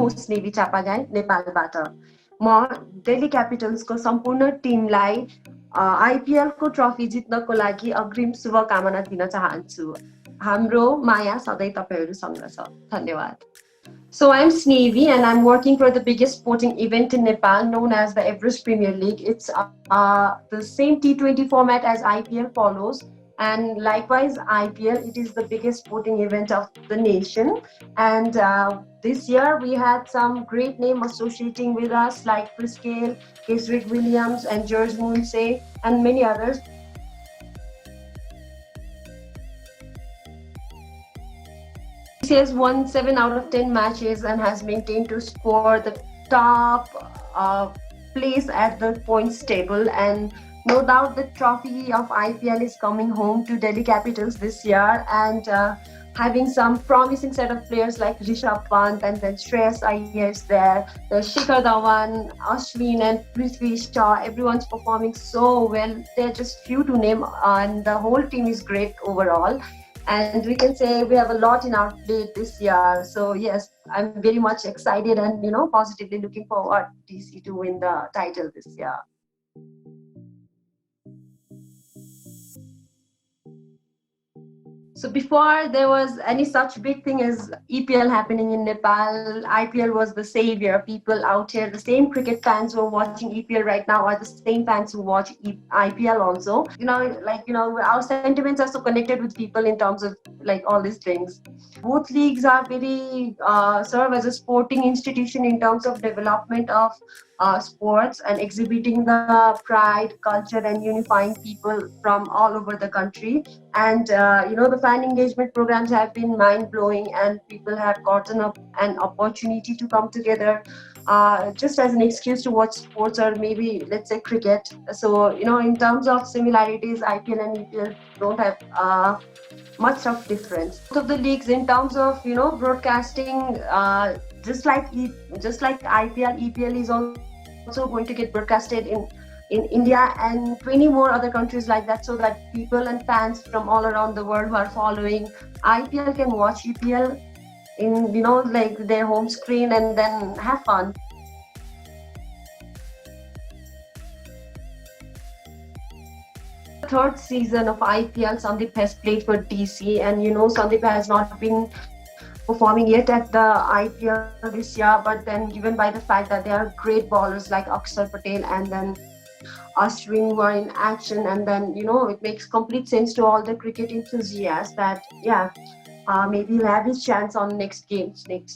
म स्नेवी चापागाई नेपालबाट। म दिल्ली क्यापिटल्सको सम्पूर्ण टिमलाई आइपिएल को ट्रफी जित्नको लागि अग्रिम शुभकामना दिन चाहन्छु। हाम्रो माया सधैँ तपाईहरुसँग छ। धन्यवाद। So I'm Snevi and I'm working for the biggest sporting event in Nepal known as the Everest Premier League. It's the same T20 format as IPL follows, and likewise IPL, it is the biggest sporting event of the nation. And this year we had some great names associating with us like Chris Gale, Kesrick Williams and George Moonsey and many others. He has won 7 out of 10 matches and has maintained to score the top place at the points table. And no doubt the trophy of IPL is coming home to Delhi Capitals this year, and having some promising set of players like Rishabh Pant and then Shreyas Iyer is there. The Shikhar Dhawan, Ashwin and Prithvi Shaw, everyone's performing so well. They're just few to name, and the whole team is great overall. And we can say we have a lot in our plate this year. So yes, I'm very much excited and positively looking forward DC to win the title this year. So before there was any such big thing as EPL happening in Nepal, IPL was the savior. People out here, the same cricket fans who are watching EPL right now are the same fans who watch IPL also. Our sentiments are so connected with people in terms of like all these things. Both leagues are very serve as a sporting institution in terms of development of sports and exhibiting the pride, culture, and unifying people from all over the country. And the fan engagement programs have been mind-blowing, and people have gotten an opportunity to come together just as an excuse to watch sports, or maybe let's say cricket. So in terms of similarities, IPL and EPL don't have much of difference. Both of the leagues in terms of broadcasting, just like IPL, EPL is also going to get broadcasted in India and 20 more other countries like that, so that people and fans from all around the world who are following IPL can watch EPL in their home screen and then have fun. Third season of IPL, Sandeep has played for DC, and Sandeep has not been performing yet at the IPL this year, but then given by the fact that there are great bowlers like Akshar Patel and then Ashwin were in action, and then it makes complete sense to all the cricket enthusiasts that maybe he'll have his chance on next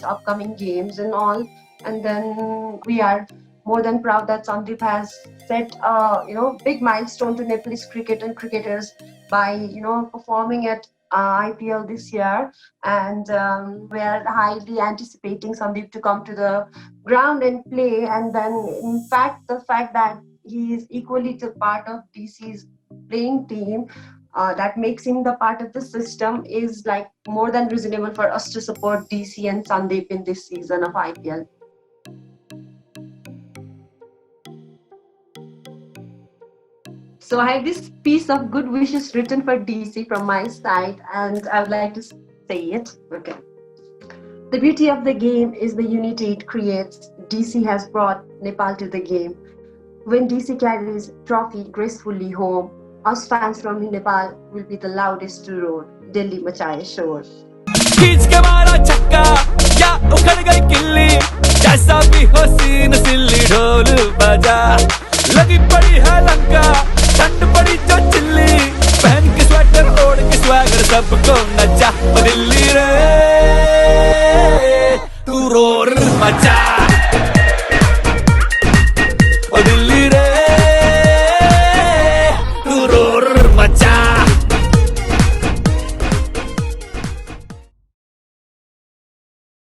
upcoming games and all. And then we are more than proud that Sandeep has set big milestone to Nepalese cricket and cricketers by performing at IPL this year, and we are highly anticipating Sandeep to come to the ground and play. And then in fact the fact that he is equally to part of DC's playing team, that makes him the part of the system, is like more than reasonable for us to support DC and Sandeep in this season of IPL. So I have this piece of good wishes written for DC from my side, and I would like to say it. Okay. The beauty of the game is the unity it creates. DC has brought Nepal to the game. When DC carries trophy gracefully home, us fans from Nepal will be the loudest to roar. Delhi machaye shore. खींच के मारा छक्का, क्या उखड़ गई किल्ली, जैसा भी हो सीन सिल्ली ढोल बजा, लगी पड़ी है लंका, ठंड पड़ी जो चिल्ली, पहन के स्वेटर ओढ़ के स्वैगर सबको नचा, दिल्ली रे तू रोर मचा।